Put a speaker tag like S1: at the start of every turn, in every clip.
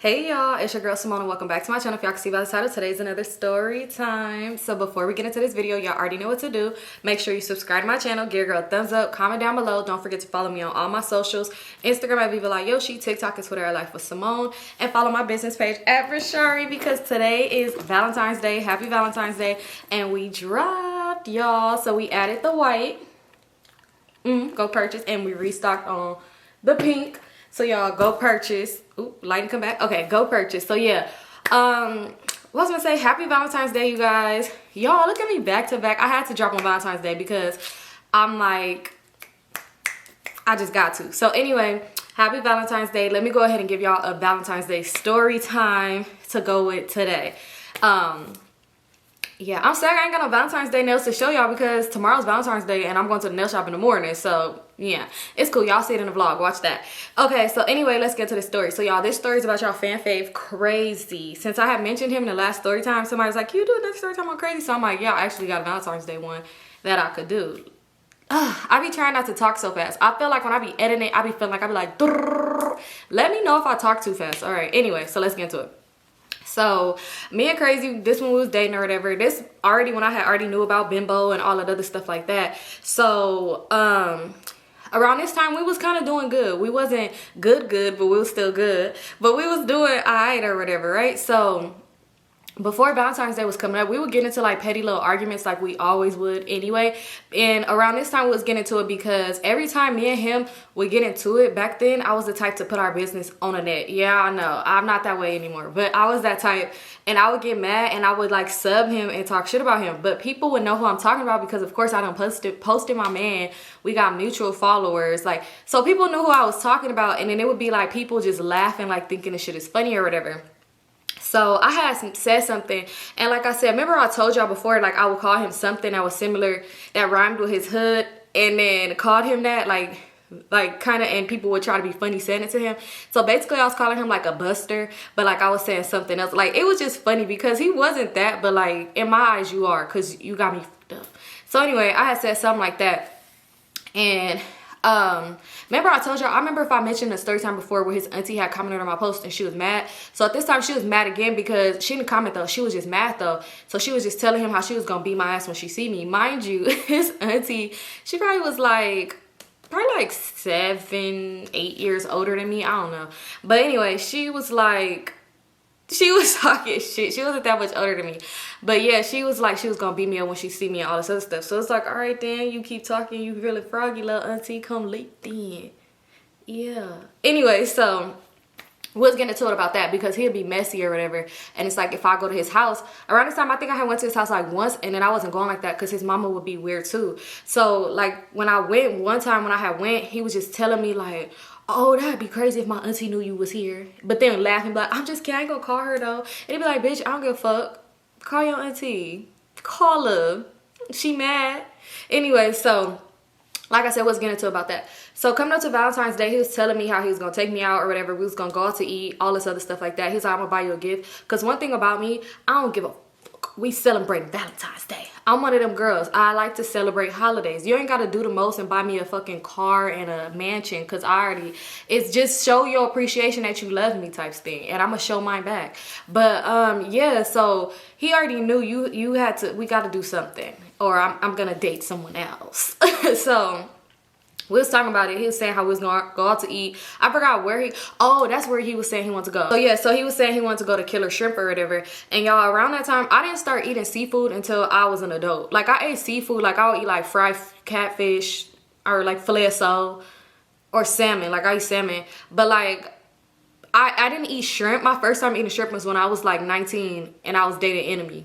S1: Hey y'all, it's your girl Symone and welcome back to my channel. If y'all can see by the title, today's another story time. So before we get into this video, y'all already know what to do. Make sure you subscribe to my channel, give a girl a thumbs up, comment down below. Don't forget to follow me on all my socials. Instagram at Vivalayoshii, TikTok and Twitter at LifeWithSymone. And follow my business page at Brishari because today is Valentine's Day. Happy Valentine's Day. And we dropped, y'all. So we added the white. Go purchase. And we restocked on the pink. So y'all go purchase. Ooh, lighting come back. Okay, go purchase. So yeah, what was I gonna say? Happy Valentine's Day, you guys. Y'all look at me back to back. I had to drop on Valentine's Day because I'm like, I just got to. So anyway, happy Valentine's Day. Let me go ahead and give y'all a Valentine's Day story time to go with today. Yeah, I'm sad I ain't got no Valentine's Day nails to show y'all because tomorrow's Valentine's Day and I'm going to the nail shop in the morning. So, yeah, it's cool. Y'all see it in the vlog. Watch that. Okay, so anyway, let's get to the story. So, y'all, this story is about y'all fan fave, Crazy. Since I had mentioned him in the last story time, somebody was like, you do another story time on Crazy? So, I'm like, yeah, I actually got a Valentine's Day one that I could do. I be trying not to talk so fast. I feel like when I be editing, I be feeling like I be like, let me know if I talk too fast. All right, anyway, so let's get into it. So me and Crazy, this one we was dating or whatever. This already when I already knew about bimbo and all that other stuff like that. So around this time we was kind of doing good. We wasn't good, but we was still good. But we was doing alright or whatever, right? So before Valentine's Day was coming up, we would get into like petty little arguments like we always would anyway. And around this time we was getting into it because every time me and him would get into it, back then I was the type to put our business on the net. Yeah, I know. I'm not that way anymore. But I was that type and I would get mad and I would like sub him and talk shit about him. But people would know who I'm talking about because of course I done posted my man. We got mutual followers. Like, so people knew who I was talking about and then it would be like people just laughing like thinking the shit is funny or whatever. So I had said something and like I said, remember I told y'all before like I would call him something that was similar that rhymed with his hood and then called him that like kind of, and people would try to be funny saying it to him. So basically I was calling him like a buster, but like I was saying something else. Like it was just funny because he wasn't that, but like in my eyes you are because you got me fucked up. So anyway, I had said something like that and remember I told y'all, I remember if I mentioned the story time before where his auntie had commented on my post and she was mad. So at this time she was mad again because she didn't comment though, she was just mad though. So she was just telling him how she was gonna beat my ass when she see me. Mind you, his auntie, she probably was like 7, 8 years older than me, I don't know. But anyway, she was like, she was talking shit. She wasn't that much older than me. But yeah, she was like, she was gonna beat me up when she see me and all this other stuff. So it's like, all right then, you keep talking, you really froggy little auntie, come late then. Yeah. Anyway, so we was getting into it about that because he'd be messy or whatever. And it's like if I go to his house, around this time I think I had went to his house like once and then I wasn't going like that because his mama would be weird too. So like when I went one time when I had went, he was just telling me like, oh, that'd be crazy if my auntie knew you was here. But then laughing, like, I'm just kidding, I ain't gonna call her though. And he'd be like, bitch, I don't give a fuck. Call your auntie. Call her. She mad. Anyway, so like I said, what's getting into about that. So coming up to Valentine's Day, he was telling me how he was gonna take me out or whatever. We was gonna go out to eat, all this other stuff like that. He's like, I'm gonna buy you a gift. Because one thing about me, I don't give a fuck. We celebrate Valentine's Day. I'm one of them girls. I like to celebrate holidays. You ain't got to do the most and buy me a fucking car and a mansion because I already, it's just show your appreciation that you love me type thing. And I'm going to show mine back. But yeah, so he already knew you had to, we got to do something or I'm going to date someone else. So we was talking about it. He was saying how we was gonna go out to eat. I forgot where he, oh, that's where he was saying he wanted to go. So yeah, so he was saying he wanted to go to Killer Shrimp or whatever. And y'all, around that time, I didn't start eating seafood until I was an adult. Like I ate seafood, like I would eat like fried catfish or like filet of sole or salmon. Like I eat salmon. But like, I didn't eat shrimp. My first time eating shrimp was when I was like 19 and I was dating Enemy.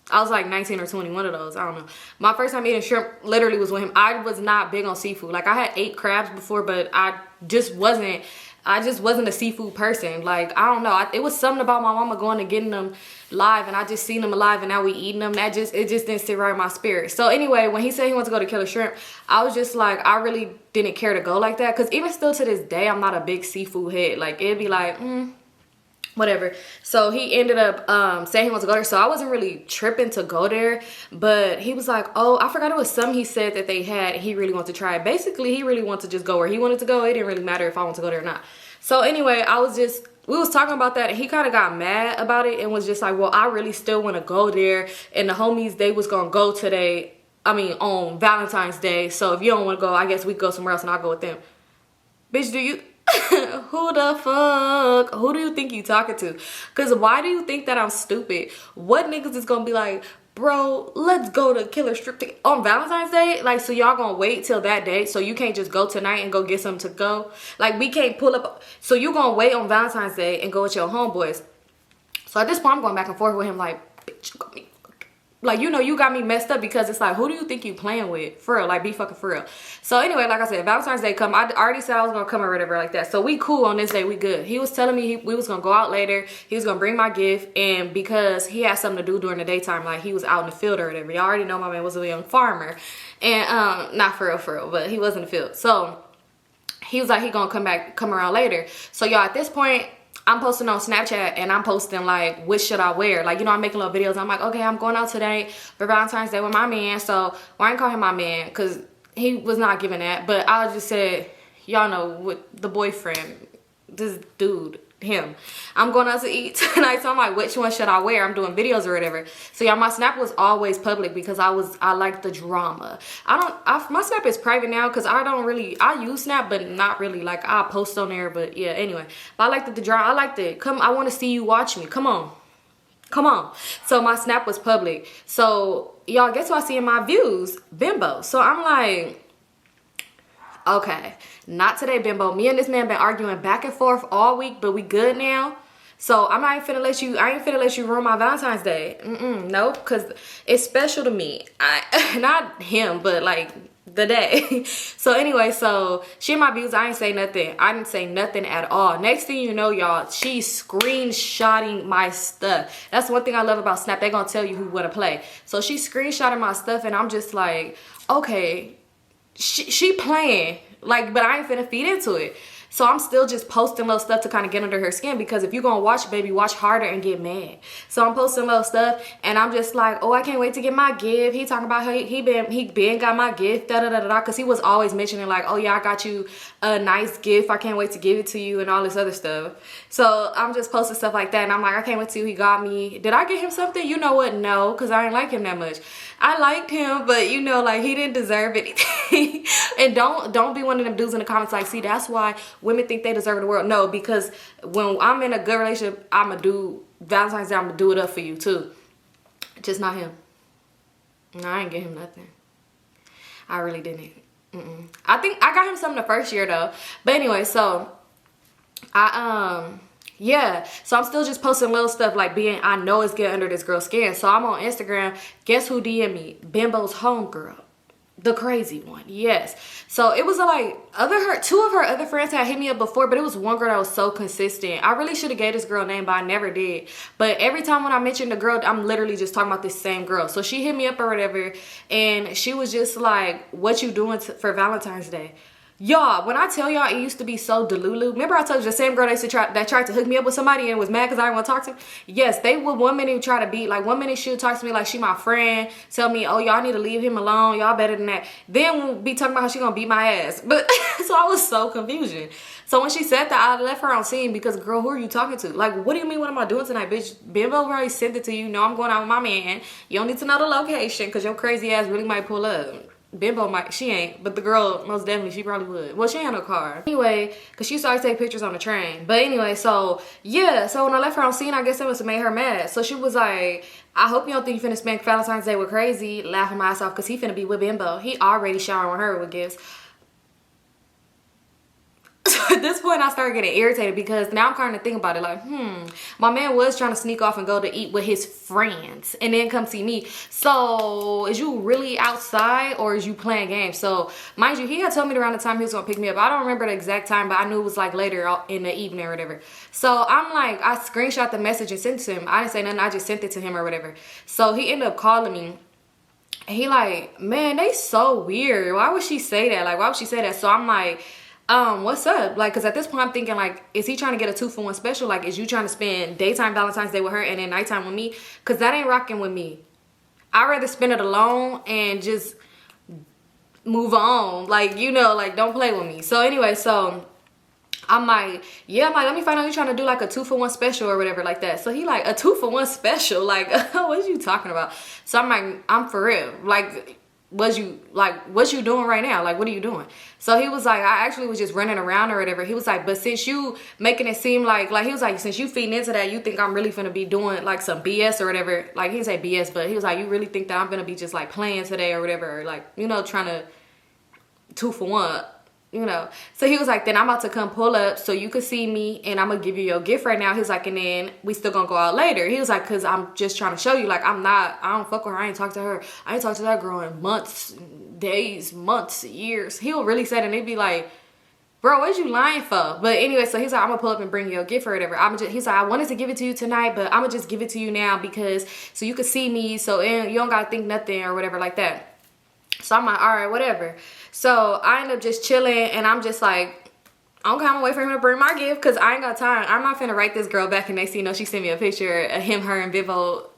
S1: I was like 19 or 20, one of those, I don't know. My first time eating shrimp literally was with him. I was not big on seafood. Like I had ate crabs before, but I just wasn't a seafood person. Like, I don't know. It was something about my mama going and getting them live and I just seen them alive and now we eating them. It just didn't sit right in my spirit. So anyway, when he said he wanted to go to Killer Shrimp, I was just like, I really didn't care to go like that. Cause even still to this day, I'm not a big seafood head. Like it'd be like, whatever. So he ended up saying he wants to go there. So I wasn't really tripping to go there. But he was like, oh, I forgot it was something he said that they had. And he really wanted to try it. Basically, he really wanted to just go where he wanted to go. It didn't really matter if I wanted to go there or not. So anyway, I was just we was talking about that, and he kind of got mad about it and was just like, well, I really still want to go there, and the homies, they was gonna go today, on Valentine's Day, so if you don't want to go, I guess we go somewhere else and I'll go with them. Bitch, do you who the fuck, who do you think you talking to? Because why do you think that I'm stupid? What niggas is gonna be like, bro, let's go to Killer Strip on Valentine's Day? Like, so y'all gonna wait till that day, so you can't just go tonight and go get something to go? Like, we can't pull up, so you gonna wait on Valentine's Day and go with your homeboys? So at this point, I'm going back and forth with him like, bitch, you got me, like, you know, you got me messed up, because it's like, who do you think you playing with? For real, like, be fucking for real. So anyway, like I said, Valentine's Day come. I already said I was gonna come or whatever like that. So we cool on this day, we good. He was telling me we was gonna go out later. He was gonna bring my gift, and because he had something to do during the daytime, like he was out in the field or whatever. Y'all already know my man was a young farmer, and not for real, but he was in the field. So he was like, he gonna come around later. So y'all, at this point, I'm posting on Snapchat, and I'm posting like, what should I wear? Like, you know, I'm making little videos. I'm like, okay, I'm going out today for Valentine's Day with my man. So, well, I ain't call him my man because he was not giving that. But I just said, y'all know, with the boyfriend, this dude, him. I'm going out to eat tonight. So I'm like, which one should I wear? I'm doing videos or whatever. So y'all, my Snap was always public because I like the drama. My Snap is private now because I use Snap, but not really. Like, I post on there, but yeah, anyway. But I like the drama. I like the, I want to see you watch me. Come on. Come on. So my Snap was public. So y'all, guess what I see in my views? Bimbo. So I'm like, okay, not today, Bimbo. Me and this man been arguing back and forth all week, but we good now. So I'm not even finna let you, I ain't finna let you ruin my Valentine's Day. Nope, because it's special to me. Not him, but like the day. So anyway, so she in my views, I ain't say nothing. I didn't say nothing at all. Next thing you know, y'all, she's screenshotting my stuff. That's one thing I love about Snap. They gonna tell you who wanna play. So she's screenshotting my stuff, and I'm just like, okay, she playing, like, but I ain't finna feed into it. So I'm still just posting little stuff to kind of get under her skin, because if you're gonna watch, baby, watch harder and get mad. So I'm posting little stuff, and I'm just like, oh, I can't wait to get my gift. He talking about how he been got my gift, because he was always mentioning like, oh yeah, I got you a nice gift, I can't wait to give it to you, and all this other stuff. So I'm just posting stuff like that, and I'm like, I can't wait to see who he got me. Did I get him something? You know what? No, because I didn't like him that much. I liked him, but you know, like, he didn't deserve anything. And don't be one of them dudes in the comments like, see, that's why women think they deserve the world. No, because when I'm in a good relationship, I'ma do Valentine's Day, I'ma do it up for you too. Just not him. No, I ain't get him nothing. I really didn't. I think I got him something the first year though. But anyway, so yeah, so I'm still just posting little stuff like I know it's getting under this girl's skin. So I'm on Instagram. Guess who DM me? Bimbo's homegirl. The crazy one, yes. So it was like two of her other friends had hit me up before, but it was one girl that was so consistent. I really should have gave this girl a name, but I never did. But every time when I mention the girl, I'm literally just talking about this same girl. So she hit me up or whatever, and she was just like, what you doing for Valentine's Day? Y'all, when I tell y'all it used to be so delulu. Remember I told you the same girl that tried to hook me up with somebody and was mad because I didn't want to talk to him? Yes, they would one minute try to be like, one minute she'll talk to me like she my friend, tell me, oh, y'all need to leave him alone, y'all better than that. Then we'll be talking about how she gonna beat my ass. But so I was so confused. So when she said that, I left her on scene because, girl, who are you talking to? Like, what do you mean, what am I doing tonight, bitch? Bimbo already sent it to you. No, I'm going out with my man. You don't need to know the location because your crazy ass really might pull up. Bimbo might, she ain't, but the girl, most definitely, she probably would. Well, she ain't no car. Anyway, because she started to take pictures on the train. But anyway, so, yeah, so when I left her on scene, I guess it must have made her mad. So she was like, I hope you don't think you finna spend Valentine's Day with Crazy, laughing my ass off, because he finna be with Bimbo. He already showering her with gifts. So at this point, I started getting irritated because now I'm kind of thinking about it like, my man was trying to sneak off and go to eat with his friends and then come see me. So is you really outside or is you playing games? So mind you, he had told me around the time he was gonna pick me up. I don't remember the exact time, but I knew it was like later in the evening or whatever. So I'm like, I screenshot the message and sent it to him. I didn't say nothing, I just sent it to him or whatever. So he ended up calling me. And he like, man, they so weird. Why would she say that? Like, why would she say that? So I'm like, what's up? Like, because at this point I'm thinking like, is he trying to get a 2-for-1 special? Like, is you trying to spend daytime Valentine's Day with her and then nighttime with me? Because that ain't rocking with me. I'd rather spend it alone and just move on. Like, you know, like, don't play with me. So anyway, so I'm like, yeah, I'm like, let me find out you trying to do like a 2-for-1 special or whatever like that. So he like, a 2-for-1 special? Like, what are you talking about? So I'm like, I'm for real. Like, what you doing right now? Like, what are you doing? So he was like, I actually was just running around or whatever. He was like, but since you making it seem like he was like, since you feeding into that, you think I'm really finna be doing like some BS or whatever. Like, he didn't say BS, but he was like, you really think that I'm gonna be just like playing today or whatever, or like, you know, trying to 2-for-1, you know. So he was like, then I'm about to come pull up so you could see me, and I'm gonna give you your gift right now. He was like, and then we still gonna go out later. He was like, cause I'm just trying to show you, like, I don't fuck with her. I ain't talked to her. I ain't talked to that girl in months, days, months, years. He'll really say it, and they'd be like, bro, what you lying for? But anyway, so he's like, I'm gonna pull up and bring you a gift or whatever. He's like, I wanted to give it to you tonight, but I'm gonna just give it to you now because so you could see me, so you don't gotta think nothing or whatever like that. So I'm like, all right, whatever. So I end up just chilling, and I'm just like, okay, I'm gonna wait for him to bring my gift because I ain't got time. I'm not finna write this girl back, and next thing you know, she sent me a picture of him, her, and Vivo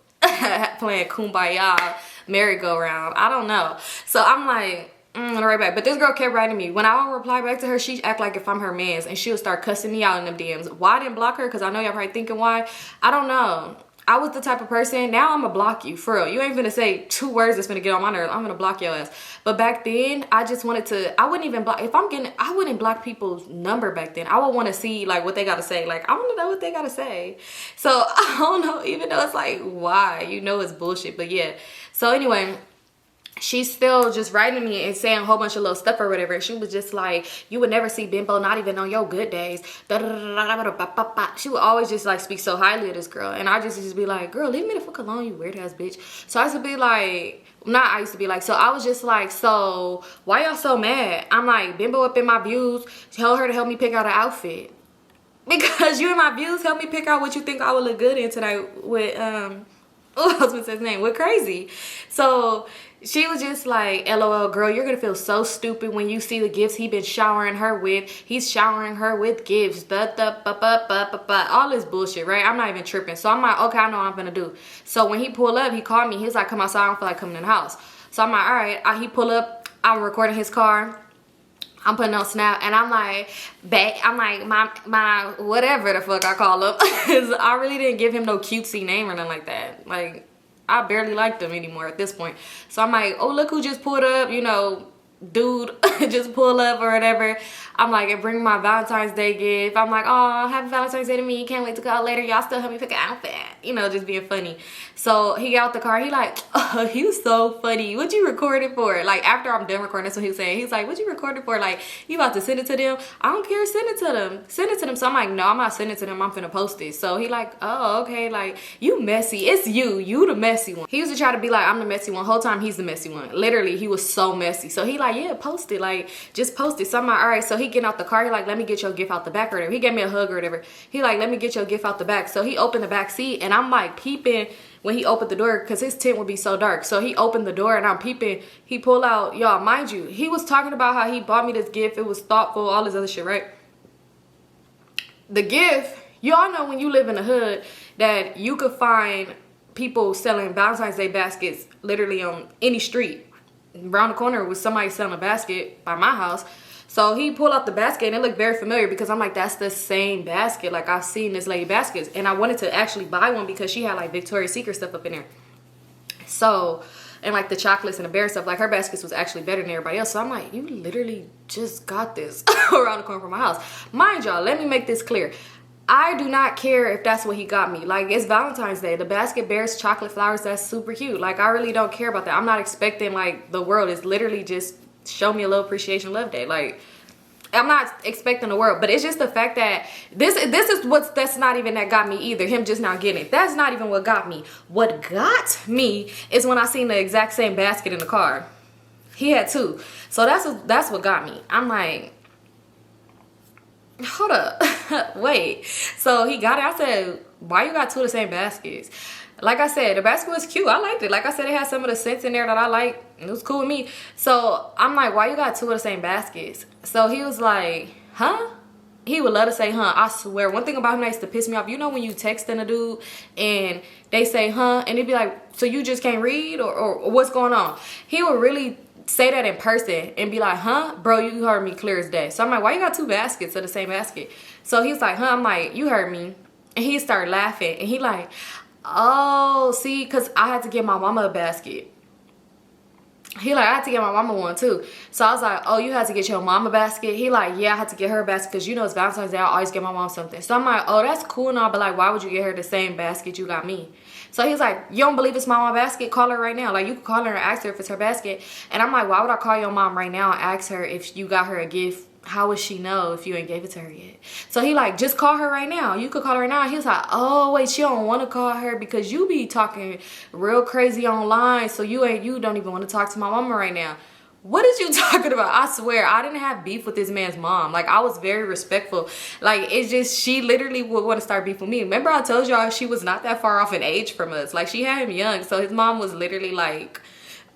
S1: playing Kumbaya merry-go-round. I don't know. So I'm like, I'm gonna write back. But this girl kept writing me. When I don't reply back to her, she act like if I'm her mans, and she'll start cussing me out in them DMs. Why I didn't block her? Because I know y'all probably thinking why. I don't know. I was the type of person, now I'm gonna block you, for real. You ain't gonna say 2 words that's gonna get on my nerves. I'm gonna block your ass. But back then, I just wanted to, I wouldn't even block, I wouldn't block people's number back then. I would wanna see like what they gotta say. Like, I wanna know what they gotta say. So, I don't know, even though it's like, why? You know it's bullshit, but yeah. So anyway, she's still just writing me and saying a whole bunch of little stuff or whatever. She was just like, you would never see Bimbo, not even on your good days. She would always just like speak so highly of this girl. And I just be like, girl, leave me the fuck alone, you weird ass bitch. So I used to be like, so I was just like, so why y'all so mad? I'm like, Bimbo up in my views, tell her to help me pick out an outfit. Because you in my views, help me pick out what you think I would look good in tonight with, I was gonna say his name, with Crazy. So she was just like, LOL, girl, you're gonna feel so stupid when you see the gifts he been showering her with. He's showering her with gifts. All this bullshit, right? I'm not even tripping. So I'm like, okay, I know what I'm gonna do. So when he pulled up, he called me. He was like, come outside. I don't feel like coming in the house. So I'm like, all right. He pull up. I'm recording his car. I'm putting on Snap, and I'm like, I'm like, my whatever the fuck I call him. I really didn't give him no cutesy name or nothing like that. Like, I barely liked him anymore at this point. So I'm like, oh, look who just pulled up, you know, dude just pull up or whatever. I'm like, and bring my Valentine's Day gift. I'm like, oh, happy Valentine's Day to me. Can't wait to go out later. Y'all still help me pick an outfit. You know, just being funny. So he got out the car. He like, oh, he was so funny. What you record it for? Like, after I'm done recording, that's what he was saying. He's like, what you record it for? Like, you about to send it to them? I don't care. Send it to them. Send it to them. So I'm like, no, I'm not sending it to them. I'm finna post it. So he like, oh, okay. Like, you messy. It's you. You the messy one. He used to try to be like, I'm the messy one. Whole time he's the messy one. Literally, he was so messy. So he like, yeah, post it. Like, just post it. So I'm like, all right. So he getting out the car. He like, let me get your gift out the back or whatever. He gave me a hug or whatever. He like, let me get your gift out the back. So he opened the back seat, and I'm like peeping when he opened the door because his tent would be so dark. So he opened the door, and I'm peeping. He pulled out, y'all, mind you, he was talking about how he bought me this gift. It was thoughtful, all this other shit, right? The gift, y'all know when you live in the hood that you could find people selling Valentine's Day baskets literally on any street. Around the corner was somebody selling a basket by my house. So he pulled out the basket, and it looked very familiar because I'm like, that's the same basket. Like, I've seen this lady baskets, and I wanted to actually buy one because she had like Victoria's Secret stuff up in there. So, and like the chocolates and the bear stuff, like her baskets was actually better than everybody else. So I'm like, you literally just got this around the corner from my house. Mind y'all, let me make this clear. I do not care if that's what he got me. Like, it's Valentine's Day. The basket bears chocolate flowers. That's super cute. Like, I really don't care about that. I'm not expecting like the world. Is literally just show me a little appreciation love day. Like, I'm not expecting the world, but it's just the fact that this is that's not even that got me either. Him just not getting it. That's not even what got me. What got me is when I seen the exact same basket in the car. He had 2. So that's what got me. I'm like, hold up. Wait. So he got it. I said, why you got 2 of the same baskets? Like I said, the basket was cute. I liked it. Like I said, it had some of the scents in there that I like. It was cool with me. So I'm like, why you got 2 of the same baskets? So he was like, huh? He would love to say, huh. I swear. One thing about him that used to piss me off, you know when you texting a dude and they say, huh? And it'd be like, so you just can't read or what's going on? He would really say that in person and be like, huh, bro, you heard me clear as day. So I'm like, why you got 2 baskets of the same basket? So he's like, huh? I'm like, you heard me. And he started laughing. And he like, oh, see, because I had to get my mama a basket. He like, I had to get my mama one too. So I was like, oh, you had to get your mama a basket? He like, yeah, I had to get her a basket because you know it's Valentine's Day. I always get my mom something. So I'm like, oh, that's cool and all, but like, why would you get her the same basket you got me? So he's like, you don't believe it's my mama basket? Call her right now. Like, you can call her and ask her if it's her basket. And I'm like, why would I call your mom right now and ask her if you got her a gift? How would she know if you ain't gave it to her yet? So he like, just call her right now. You could call her right now. He was like, oh, wait, she don't want to call her because you be talking real crazy online. So you don't even want to talk to my mama right now. What is you talking about? I swear, I didn't have beef with this man's mom. Like, I was very respectful. Like, it's just, she literally would want to start beef with me. Remember I told y'all she was not that far off in age from us. Like, she had him young. So his mom was literally like,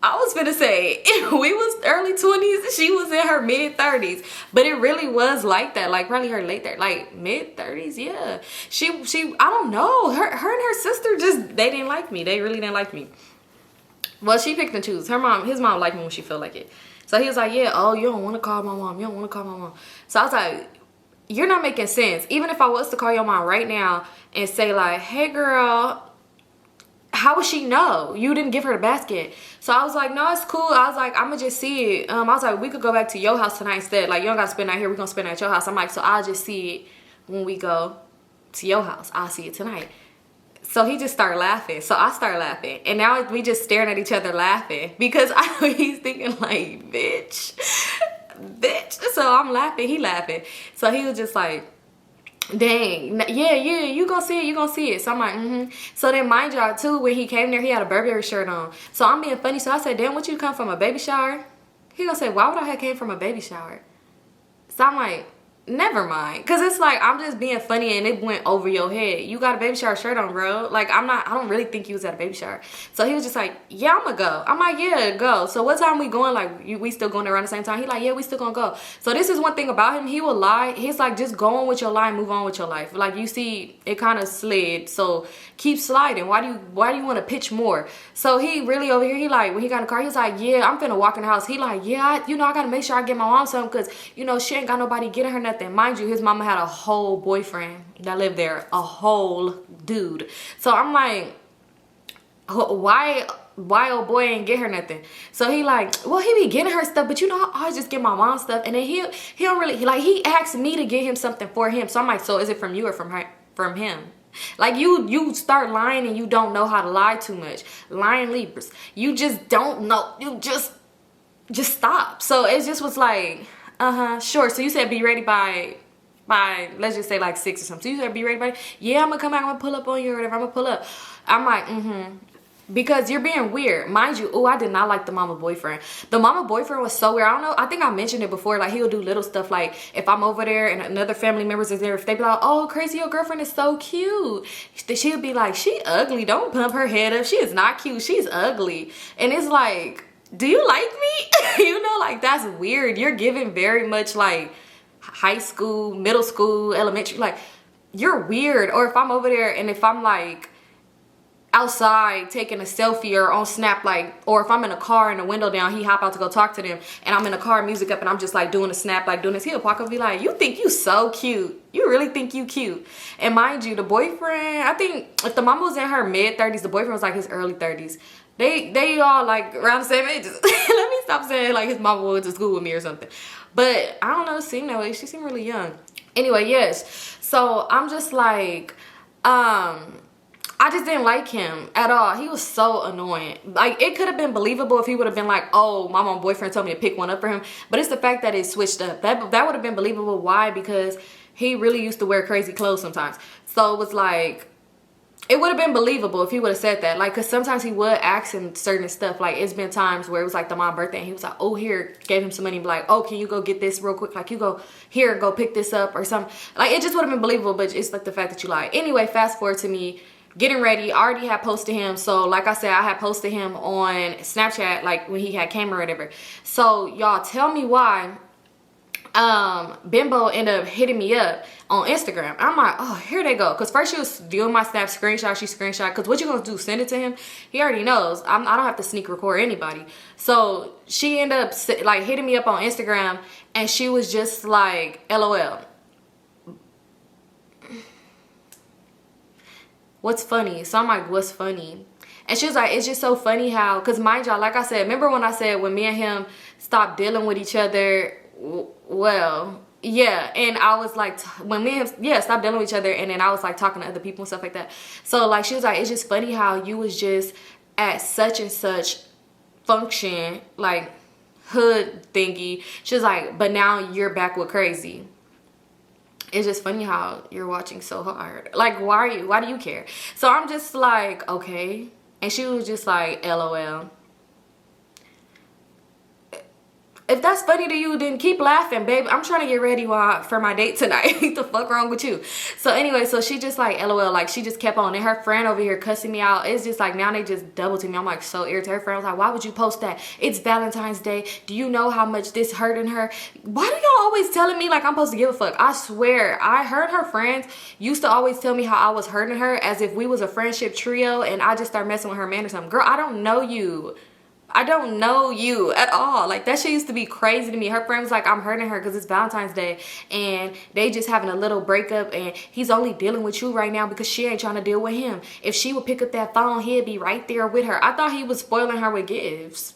S1: I was finna say, we was early 20s, she was in her mid 30s. But it really was like that. Like, probably her late 30s, like mid 30s, yeah. She, I don't know. Her and her sister just, they didn't like me. They really didn't like me. Well, she picked and choose. His mom liked me when she felt like it. So he was like, yeah, oh, you don't want to call my mom. You don't want to call my mom. So I was like, you're not making sense. Even if I was to call your mom right now and say like, hey, girl, how would she know you didn't give her the basket? So I was like, no, it's cool. I was like, I'm gonna just see it. I was like, we could go back to your house tonight instead. Like, you don't gotta spend the night here. We're gonna spend the night at your house. I'm like, so I'll just see it when we go to your house. I'll see it tonight. So he just started laughing. So I started laughing. And now we just staring at each other laughing. Because I know he's thinking like, bitch. So I'm laughing, he laughing. So he was just like, dang, yeah, you gonna see it. So I'm like, So then mind y'all too, when he came there, he had a Burberry shirt on. So I'm being funny. So I said, damn, what you come from a baby shower? He gonna say, why would I have came from a baby shower? So I'm like, never mind. Cause it's like, I'm just being funny and it went over your head. You got a baby shower shirt on, bro. Like, I don't really think you was at a baby shower. So he was just like, yeah, I'm gonna go. I'm like, yeah, go. So what time we going? Like, we still going around the same time? He like, yeah, we still gonna go. So this is one thing about him. He will lie. He's like, just go on with your lie and move on with your life. Like, you see, it kind of slid. So keep sliding. Why do you want to pitch more? So he really over here, he like, when he got in the car, he was like, yeah, I'm finna walk in the house. He like, yeah, I gotta make sure I get my mom something because, she ain't got nobody getting her nothing. Mind you, his mama had a whole boyfriend that lived there, a whole dude. So I'm like, why old boy ain't get her nothing? So he like, well, he be getting her stuff, but I always just get my mom stuff. And then he don't really, he asked me to get him something for him. So I'm like, so is it from you or from him? Like, you start lying and you don't know how to lie too much. Lying Libras. You just don't know. You just stop. So it just was like, sure. So you said be ready by let's just say like 6 or something. So you said be ready by, yeah, I'm gonna come back, I'm gonna pull up on you or whatever. I'm gonna pull up. I'm like, because you're being weird. Mind you, I did not like the mama boyfriend. The mama boyfriend was so weird. I don't know, I think I mentioned it before. Like, he'll do little stuff like if I'm over there and another family members is there, if they be like, oh, crazy, your girlfriend is so cute, she'll be like, she ugly, don't pump her head up, she is not cute, she's ugly. And it's like, do you like me? Like, that's weird. You're giving very much like high school, middle school, elementary, like, you're weird. Or if I'm over there and if I'm like outside taking a selfie or on Snap, like, or if I'm in a car and the window down, he hop out to go talk to them and I'm in a car, music up, and I'm just like doing a snap, like doing this, he'll walk up and be like, you think you so cute, you really think you cute. And mind you, the boyfriend, I think if the mama was in her mid 30s, the boyfriend was like his early 30s. They all like around the same ages. Let me stop saying like his mama went to school with me or something. But I don't know, it seemed that way. She seemed really young. Anyway, yes. So I'm just like, I just didn't like him at all. He was so annoying. Like, it could have been believable if he would have been like, oh, my mom boyfriend told me to pick one up for him. But it's the fact that it switched up. That would have been believable. Why? Because he really used to wear crazy clothes sometimes. So it was like, it would have been believable if he would have said that. Like, because sometimes he would ask him certain stuff. Like, it's been times where it was like the mom's birthday and he was like, oh, here, gave him some money and be like, oh, can you go get this real quick? Like, you go here, go pick this up or something. Like, it just would have been believable, but it's like the fact that you lied. Anyway, fast forward to me getting ready. I already had posted him. So like I said, I had posted him on Snapchat, like when he had camera or whatever. So y'all tell me why Bimbo ended up hitting me up on Instagram. I'm like, oh, here they go. Because first she was doing my snap screenshot. She screenshot. Because what you gonna do? Send it to him? He already knows. I don't have to sneak record anybody. So she ended up like hitting me up on Instagram. And she was just like, LOL. What's funny? So I'm like, what's funny? And she was like, it's just so funny how, because mind y'all, like I said, remember when I said when me and him stopped dealing with each other? Well, yeah. And I was like, when me and him, yeah, stopped dealing with each other. And then I was like talking to other people and stuff like that. So like, she was like, it's just funny how you was just at such and such function, like hood thingy. She was like, but now you're back with crazy. It's just funny how you're watching so hard. Like, why do you care? So I'm just like, okay. And she was just like, LOL. If that's funny to you, then keep laughing, babe. I'm trying to get ready for my date tonight. What the fuck wrong with you? So anyway, so she just like, LOL, like she just kept on. And her friend over here cussing me out. It's just like, now they just double to me. I'm like so irritated. Her friend was like, why would you post that? It's Valentine's Day. Do you know how much this hurting her? Why do y'all always telling me like I'm supposed to give a fuck? I swear, I heard her friends used to always tell me how I was hurting her as if we was a friendship trio and I just started messing with her man or something. Girl, I don't know you. I don't know you at all. Like, that shit used to be crazy to me. Her friend was like, I'm hurting her because it's Valentine's Day and they just having a little breakup and he's only dealing with you right now because she ain't trying to deal with him. If she would pick up that phone, he'd be right there with her. I thought he was spoiling her with gifts.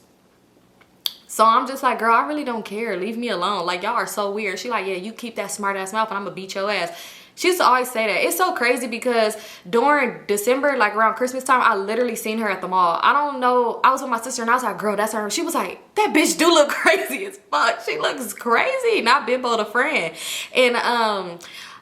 S1: So I'm just like, girl, I really don't care. Leave me alone. Like, y'all are so weird. She like, yeah, you keep that smart ass mouth and I'm gonna beat your ass. She used to always say that. It's so crazy because during December, like around Christmas time, I literally seen her at the mall. I don't know. I was with my sister and I was like, girl, that's her. She was like, that bitch do look crazy as fuck. She looks crazy. Not Bimbo the friend. And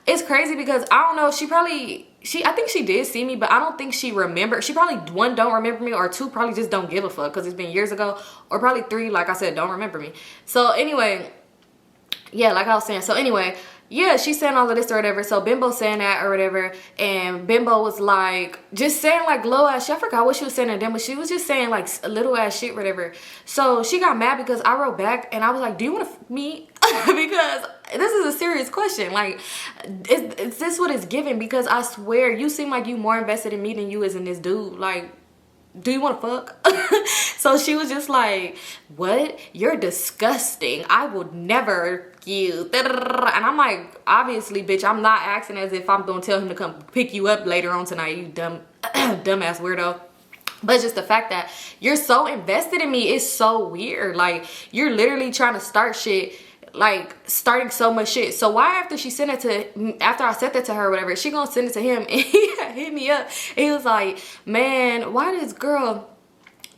S1: it's crazy because I don't know. I think she did see me, but I don't think she remembered. She probably, one, don't remember me, or two, probably just don't give a fuck because it's been years ago. Or probably three, like I said, don't remember me. So anyway, yeah, like I was saying. So anyway, yeah, she's saying all of this or whatever. So Bimbo saying that or whatever. And Bimbo was like, just saying like low ass shit. I forgot what she was saying to them, but she was just saying like a little ass shit or whatever. So she got mad because I wrote back and I was like, do you want to meet? Because this is a serious question. Like, is this what it's giving? Because I swear, you seem like you more invested in me than you is in this dude. Like, do you want to fuck? So she was just like, what? You're disgusting. I would never you. And I'm like, obviously, bitch, I'm not acting as if I'm going to tell him to come pick you up later on tonight, you dumb, dumbass weirdo. But just the fact that you're so invested in me is so weird. Like, you're literally trying to start shit, like starting so much shit. So why after she sent it to, after I sent it to her or whatever, she gonna send it to him? And he hit me up. He was like, man, why this girl,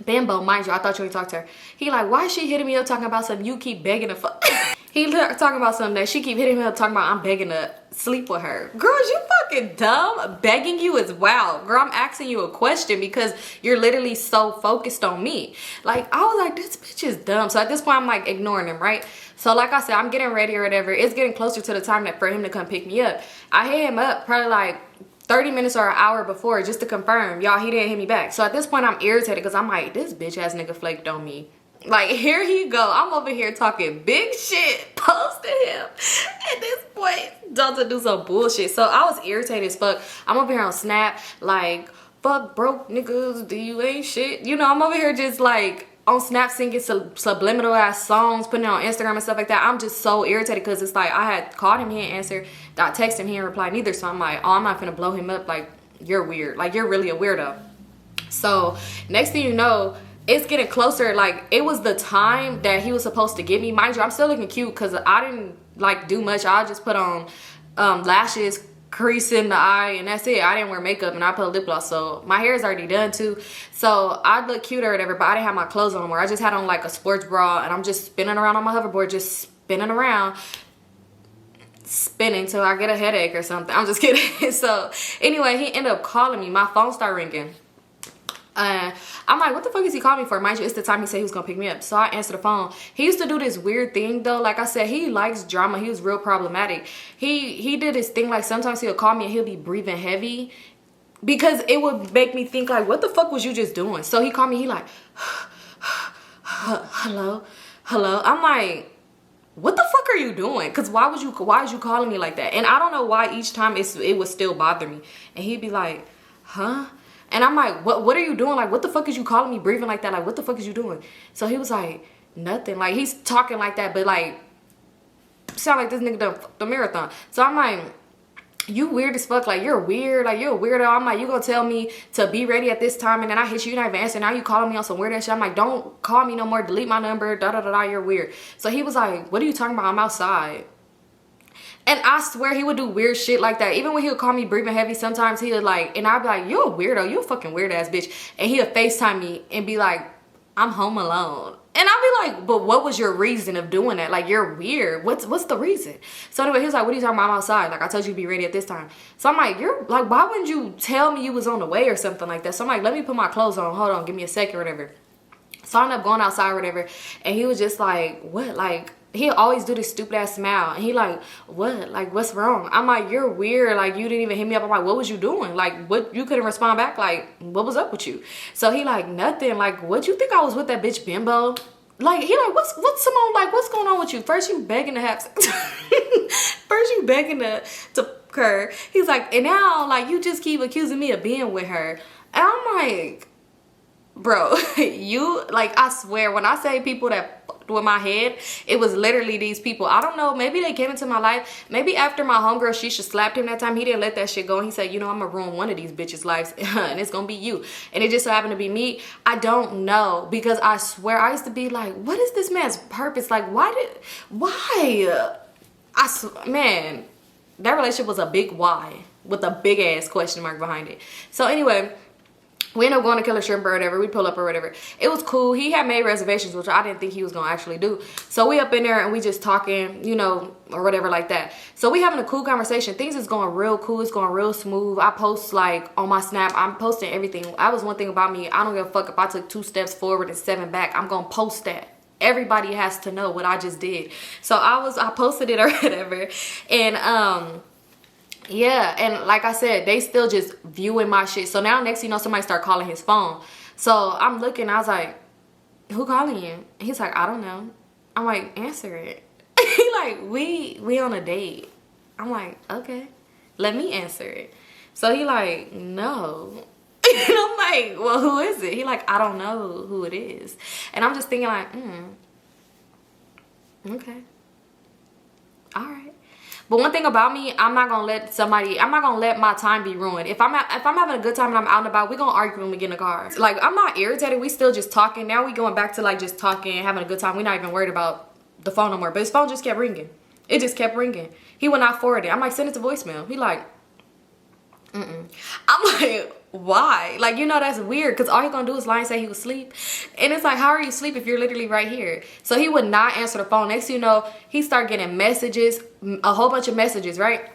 S1: Bimbo, mind you, I thought you would talk to her. He like, why is she hitting me up talking about something you keep begging to fuck? He talking about something that she keep hitting me up talking about I'm begging to sleep with her. Girl, you fucking dumb. Begging you is wild. Girl, I'm asking you a question because you're literally so focused on me. Like, I was like, this bitch is dumb. So at this point, I'm like ignoring him, right? So like I said, I'm getting ready or whatever. It's getting closer to the time that for him to come pick me up. I hit him up probably like 30 minutes or an hour before just to confirm. Y'all, he didn't hit me back. So at this point, I'm irritated because I'm like, this bitch ass nigga flaked on me. Like, here he go. I'm over here talking big shit, posting him. At this point, don't do some bullshit. So I was irritated as fuck. I'm over here on Snap, like, fuck broke niggas, you ain't shit. You know, I'm over here just like on Snap singing subliminal ass songs, putting it on Instagram and stuff like that. I'm just so irritated because it's like I had called him, he didn't answer. I texted him, he didn't reply neither. So I'm like, oh, I'm not gonna blow him up. Like, you're weird. Like, you're really a weirdo. So next thing you know, it's getting closer. Like, it was the time that he was supposed to give me. Mind you, I'm still looking cute because I didn't like do much. I just put on lashes, crease in the eye, and that's it. I didn't wear makeup and I put lip gloss, so my hair is already done too. So I'd look cute or whatever, but I didn't have my clothes on more. I just had on like a sports bra and I'm just spinning around on my hoverboard, just spinning around, spinning till I get a headache or something. I'm just kidding. So anyway, he ended up calling me. My phone started ringing. I'm like, what the fuck is he calling me for? Mind you, it's the time he said he was gonna pick me up. So I answered the phone. He used to do this weird thing though. Like I said, he likes drama. He was real problematic. He did this thing like sometimes he'll call me and he'll be breathing heavy because it would make me think like, what the fuck was you just doing? So he called me, he like, hello? I'm like, what the fuck are you doing? Because why is you calling me like that? And I don't know why each time it would still bother me. And he'd be like, huh? And I'm like, what are you doing? Like, what the fuck is you calling me breathing like that? Like, what the fuck is you doing? So he was like, nothing. Like, he's talking like that, but like, sound like this nigga done the marathon. So I'm like, you weird as fuck. Like, you're weird. Like, you're a weirdo. I'm like, you gonna tell me to be ready at this time, and then I hit you, you're not even answering. Now you calling me on some weird ass shit. I'm like, don't call me no more. Delete my number. Da da da da. You're weird. So he was like, what are you talking about? I'm outside. And I swear he would do weird shit like that. Even when he would call me breathing heavy, sometimes he would like, and I'd be like, you're a weirdo. You're a fucking weird ass bitch. And he'll FaceTime me and be like, I'm home alone. And I'll be like, but what was your reason of doing that? Like, you're weird. What's the reason? So anyway, he was like, what are you talking about? I'm outside. Like, I told you to be ready at this time. So I'm like, you're like, why wouldn't you tell me you was on the way or something like that? So I'm like, let me put my clothes on. Hold on. Give me a second or whatever. So I ended up going outside or whatever. And he was just like, what? Like, he always do this stupid ass smile. And he like, what? Like, what's wrong? I'm like, you're weird. Like, you didn't even hit me up. I'm like, what was you doing? Like, what? You couldn't respond back. Like, what was up with you? So he like, nothing. Like, what you think I was with that bitch bimbo? Like, he like, what's Symone? Like, what's going on with you? First you begging to have sex. First you begging to her. He's like, and now, like, you just keep accusing me of being with her. And I'm like, bro, you, like, I swear, when I say people that fucked with my head, it was literally these people. I don't know, maybe they came into my life. Maybe after my homegirl, she should slapped him that time. He didn't let that shit go. And he said, you know, I'm gonna ruin one of these bitches' lives, and it's gonna be you. And it just so happened to be me. I don't know, because I swear, I used to be like, what is this man's purpose? Like, why? Man, that relationship was a big why, with a big ass question mark behind it. So anyway, we ended up going to Killer Shrimp or whatever. We pull up or whatever. It was cool. He had made reservations, which I didn't think he was going to actually do. So we up in there and we just talking, you know, or whatever like that. So we having a cool conversation. Things is going real cool. It's going real smooth. I post like on my Snap. I'm posting everything. That was one thing about me. I don't give a fuck if I took 2 steps forward and 7 back. I'm going to post that. Everybody has to know what I just did. So I posted it or whatever. And, yeah, and like I said, they still just viewing my shit. So now next thing you know, somebody start calling his phone. So I'm looking, I was like, who calling you? And he's like, I don't know. I'm like, answer it. He like, we on a date. I'm like, okay, let me answer it. So he like, no. And I'm like, well, who is it? He like, I don't know who it is. And I'm just thinking like, okay, all right. But one thing about me, I'm not gonna let my time be ruined. If I'm having a good time and I'm out and about, we're gonna argue when we get in the car. Like, I'm not irritated, we still just talking. Now we going back to like just talking, having a good time. We're not even worried about the phone no more. But his phone just kept ringing. It just kept ringing. He would not forward it. I'm like, send it to voicemail. He like, I'm like, why? Like, you know, that's weird, because all he gonna do is lie and say he was asleep. And it's like, how are you asleep if you're literally right here? So he would not answer the phone. Next thing you know, he started getting messages, a whole bunch of messages, right?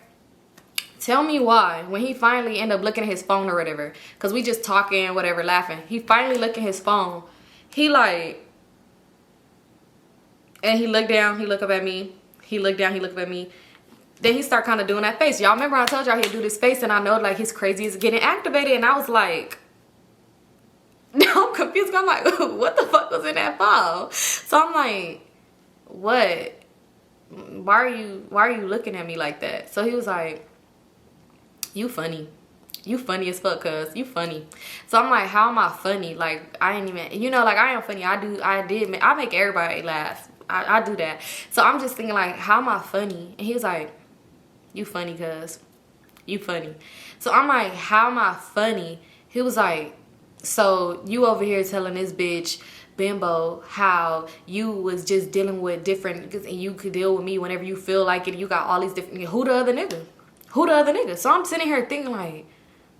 S1: Tell me why, when he finally ended up looking at his phone or whatever, because we just talking, whatever, laughing. He finally looked at his phone. He like, and he looked down, he looked up at me. He looked down, he looked up at me. Then he started kind of doing that face. Y'all remember I told y'all he'd do this face, and I know like his crazy is getting activated, and I was like, now I'm confused. I'm like, what the fuck was in that phone? So I'm like, what? Why are you looking at me like that? So he was like, you funny. You funny as fuck, cuz. You funny. So I'm like, how am I funny? Like, I ain't even, you know, like, I am funny. I make everybody laugh. I do that. So I'm just thinking like, how am I funny? And he was like, you funny, cuz. You funny. So I'm like, how am I funny? He was like, so you over here telling this bitch bimbo how you was just dealing with different, and you could deal with me whenever you feel like it. You got all these different, who the other nigga? Who the other nigga? So I'm sitting here thinking like,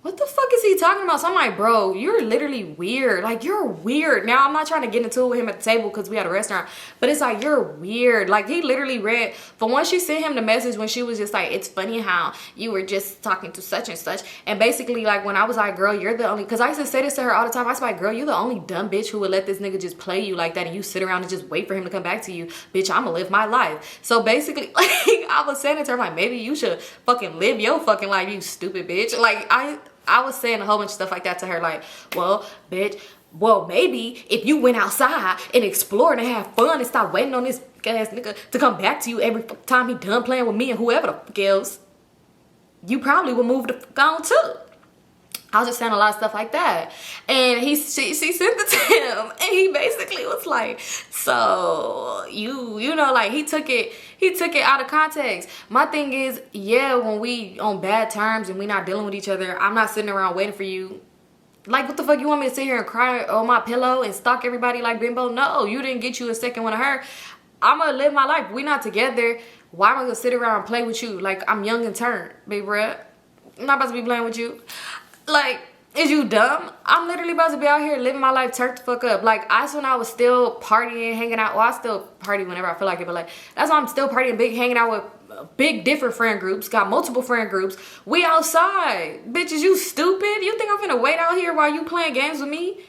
S1: what the fuck is he talking about? So I'm like, bro, you're literally weird. Like, you're weird. Now, I'm not trying to get into it with him at the table because we had a restaurant. But it's like, you're weird. Like, he literally read. For once she sent him the message when she was just like, it's funny how you were just talking to such and such. And basically, like, when I was like, girl, you're the only. Because I used to say this to her all the time. I was like, girl, you're the only dumb bitch who would let this nigga just play you like that. And you sit around and just wait for him to come back to you. Bitch, I'm going to live my life. So basically, like, I was saying it to her, like, maybe you should fucking live your fucking life, you stupid bitch. Like, I was saying a whole bunch of stuff like that to her, like, well, bitch, well, maybe if you went outside and explored and had fun and stopped waiting on this ass nigga to come back to you every time he done playing with me and whoever the fuck else, you probably would move the fuck on too. I was just saying a lot of stuff like that. And she sent it to him. And he basically was like, so you know, like he took it out of context. My thing is, yeah, when we on bad terms and we not dealing with each other, I'm not sitting around waiting for you. Like, what the fuck, you want me to sit here and cry on my pillow and stalk everybody like Bimbo? No, you didn't get you a second one of her. I'm gonna live my life. We not together. Why am I gonna sit around and play with you? Like, I'm young and turned, big bruh. I'm not about to be playing with you. Like, is you dumb? I'm literally about to be out here living my life turned the fuck up. Like, that's when I was still partying, hanging out. Well, I still party whenever I feel like it, but like, that's why I'm still partying big, hanging out with big different friend groups, got multiple friend groups. We outside. Bitches, you stupid? You think I'm finna wait out here while you playing games with me?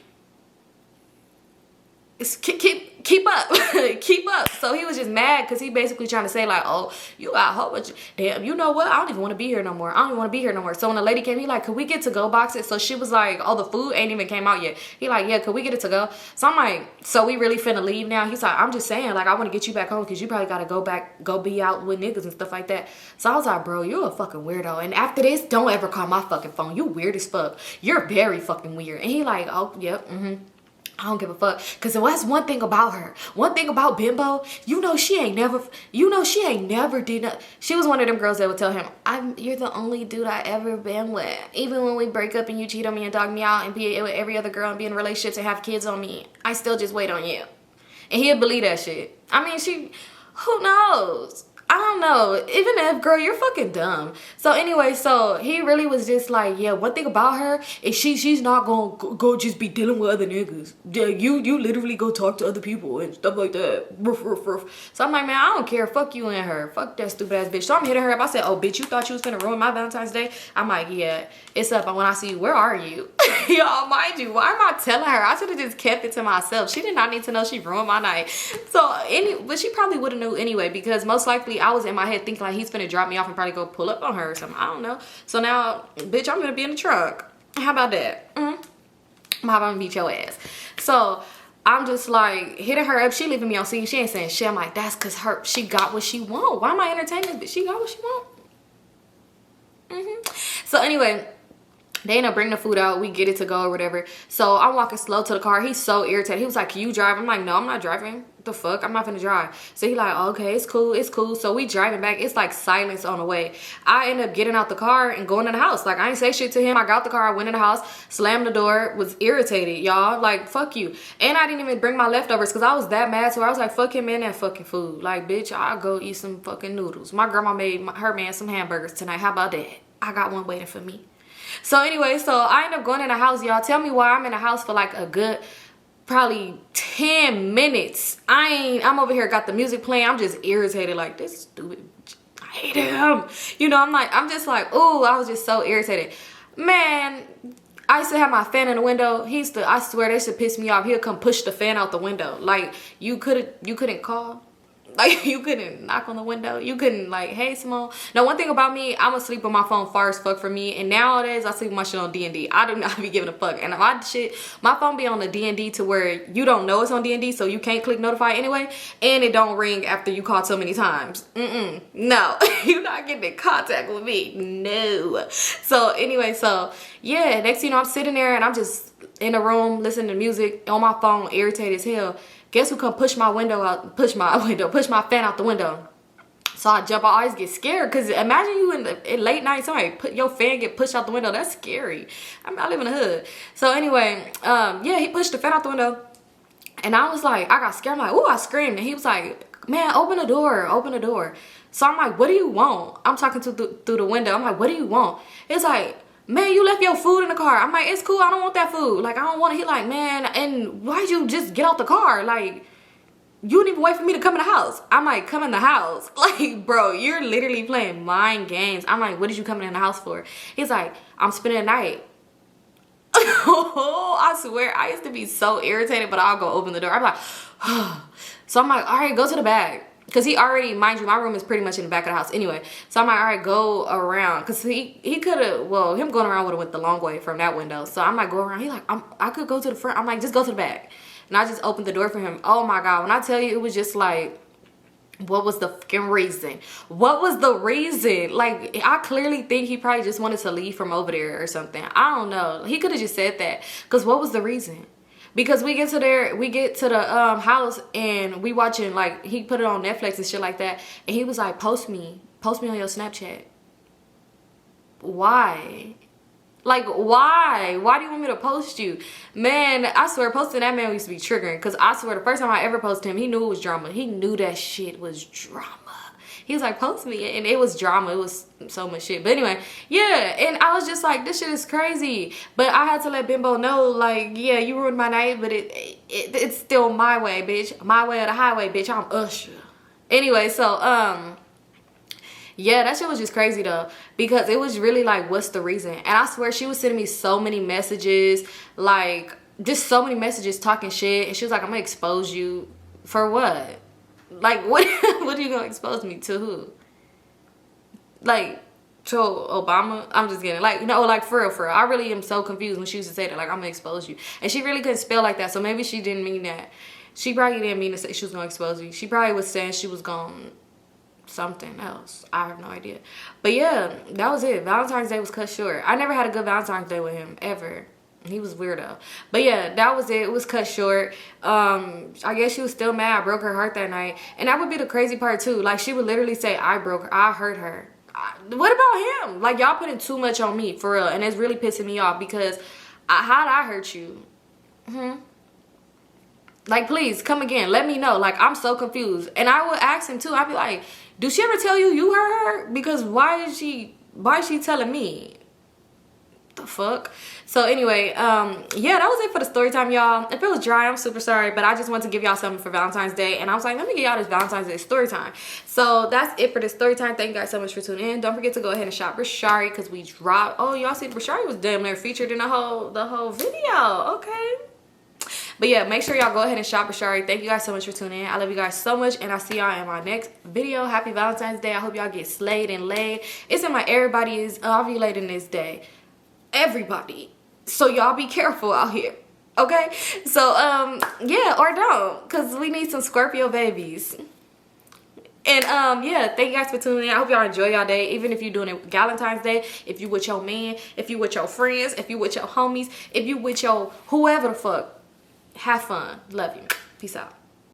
S1: It's keep up. Keep up. So he was just mad because he basically trying to say like, oh, you got a whole bunch of, damn, you know what? I don't even want to be here no more. I don't even want to be here no more. So when the lady came, he like, could we get to go boxes? So she was like, oh, the food ain't even came out yet. He like, yeah, could we get it to go? So I'm like, so we really finna leave now? He's like, I'm just saying, like, I want to get you back home because you probably got to go be out with niggas and stuff like that. So I was like, bro, you're a fucking weirdo. And after this, don't ever call my fucking phone. You weird as fuck. You're very fucking weird. And he like, oh, yep, I don't give a fuck. Because that's one thing about her. One thing about Bimbo, she ain't never did nothing. She was one of them girls that would tell him, you're the only dude I ever been with. Even when we break up and you cheat on me and dog me out and be with every other girl and be in relationships and have kids on me, I still just wait on you. And he'd believe that shit. I mean, who knows? I don't know. Even if, girl, you're fucking dumb. So anyway, so he really was just like, yeah, one thing about her is she's not gonna go just be dealing with other niggas. Yeah, you literally go talk to other people and stuff like that. Roof, roof, roof. So I'm like, man, I don't care. Fuck you and her. Fuck that stupid ass bitch. So I'm hitting her up. I said, oh, bitch, you thought you was finna ruin my Valentine's Day? I'm like, yeah, it's up. And when I see you, where are you? Y'all, mind you, why am I telling her? I should have just kept it to myself. She did not need to know she ruined my night. But she probably would have knew anyway, because most likely I was in my head thinking like he's finna drop me off and probably go pull up on her or something. I don't know. So now, bitch, I'm gonna be in the truck. How about that? I'm gonna beat your ass. So I'm just like hitting her up. She leaving me on scene. She ain't saying shit. I'm like, that's cause she got what she want. Why am I entertaining this bitch? She got what she want. So anyway, they end up bringing the food out. We get it to go or whatever. So I'm walking slow to the car. He's so irritated. He was like, can you drive? I'm like, no, I'm not driving. The fuck? I'm not finna drive. So he like, okay, it's cool. It's cool. So we driving back. It's like silence on the way. I end up getting out the car and going in the house. Like, I ain't say shit to him. I got the car. I went in the house, slammed the door, was irritated, y'all. Like, fuck you. And I didn't even bring my leftovers because I was that mad. So I was like, fuck him and that fucking food. Like, bitch, I'll go eat some fucking noodles. My grandma made her man some hamburgers tonight. How about that? I got one waiting for me. So anyway, so I end up going in the house, y'all. Tell me why I'm in the house for like a good probably 10 minutes. I'm over here, got the music playing. I'm just irritated, like, this stupid, I hate him. I'm just like, ooh, I was just so irritated. Man, I used to have my fan in the window. I swear, they should piss me off. He'll come push the fan out the window. Like, you couldn't call. Like, you couldn't knock on the window. You couldn't, like, hey, Symone. Now, one thing about me, I'm going to sleep on my phone far as fuck for me. And nowadays, I sleep my shit on D&D. I do not be giving a fuck. And my phone be on the D&D to where you don't know it's on D&D, so you can't click notify anyway. And it don't ring after you called so many times. No. You're not getting in contact with me. No. So, anyway, yeah, next thing you know, I'm sitting there and I'm just in the room listening to music on my phone, irritated as hell. Guess who come push my fan out the window? So I jump. I always get scared because imagine you in late night, somebody put your fan get pushed out the window. That's scary. I live in the hood. So anyway, yeah, he pushed the fan out the window, and I was like, I got scared. I'm like, ooh, I screamed, and he was like, man, open the door. So I'm like, what do you want? I'm talking through the window. I'm like, what do you want? It's like, man, you left your food in the car. I'm like, it's cool. I don't want that food. Like, I don't want it. He like, man, and why'd you just get out the car? Like, you didn't even wait for me to come in the house. I'm like, come in the house. Like, bro, you're literally playing mind games. I'm like, what did you come in the house for? He's like, I'm spending the night. I swear, I used to be so irritated, but I'll go open the door. I'm like, so I'm like, all right, go to the bag. Because he already, mind you, my room is pretty much in the back of the house anyway. So I'm like, all right, go around. Because he could have, well, him going around would have went the long way from that window. So I'm like, go around. He like, I could go to the front. I'm like, just go to the back. And I just opened the door for him. Oh my God. When I tell you, it was just like, What was the fucking reason? What was the reason? Like, I clearly think he probably just wanted to leave from over there or something. I don't know. He could have just said that. Because what was the reason? Because we get to the house and we watching, like, he put it on Netflix and shit like that. And he was like, post me on your Snapchat. Why? Like, why? Why do you want me to post you? Man, I swear, posting that man used to be triggering. Because I swear, the first time I ever posted him, he knew it was drama. He knew that shit was drama. He was like, post me. And it was drama. It was so much shit. But anyway, yeah. And I was just like, this shit is crazy. But I had to let Bimbo know, like, yeah, you ruined my night. But it's still my way, bitch. My way or the highway, bitch. I'm Usher. Anyway, so, yeah, that shit was just crazy though, because it was really like, what's the reason? And I swear she was sending me so many messages, like just so many messages talking shit, and she was like, I'm gonna expose you for what? Like, what are you gonna expose me to? Who? Like, to Obama? I'm just kidding. Like, no, like for real. I really am so confused when she used to say that, like, I'm gonna expose you. And she really couldn't spell like that, so maybe she didn't mean that. She probably didn't mean to say she was gonna expose you. She probably was saying she was gonna something else. I have no idea. But yeah, that was it. Valentine's Day was cut short. I never had a good Valentine's Day with him ever. He was weirdo. But yeah, that was it. It was cut short. I guess she was still mad I broke her heart that night. And that would be the crazy part too. Like, she would literally say, I broke her, I hurt her. What about him? Like, y'all putting too much on me, for real. And it's really pissing me off, because how'd I hurt you? Like, please come again, let me know. Like, I'm so confused. And I would ask him too. I'd be like, did she ever tell you hurt her? Because why is she telling me? The fuck? So anyway, yeah, that was it for the story time, y'all. If it was dry, I'm super sorry, but I just want to give y'all something for Valentine's Day, and I was like, let me get y'all this Valentine's Day story time. So that's it for this story time. Thank you guys so much for tuning in. Don't forget to go ahead and shop Brishari, because we dropped, oh, y'all see Brishari was damn near featured in the whole video. Okay. But yeah, make sure y'all go ahead and shop Brishari. Thank you guys so much for tuning in. I love you guys so much, and I'll see y'all in my next video. Happy Valentine's Day. I hope y'all get slayed and laid. It's in my everybody is ovulating this day. Everybody. So y'all be careful out here. Okay? So, yeah, or don't, because we need some Scorpio babies. And yeah, thank you guys for tuning in. I hope y'all enjoy y'all day, even if you're doing it Valentine's Day, if you with your man, if you with your friends, if you with your homies, if you with your whoever the fuck. Have fun. Love you. Peace out.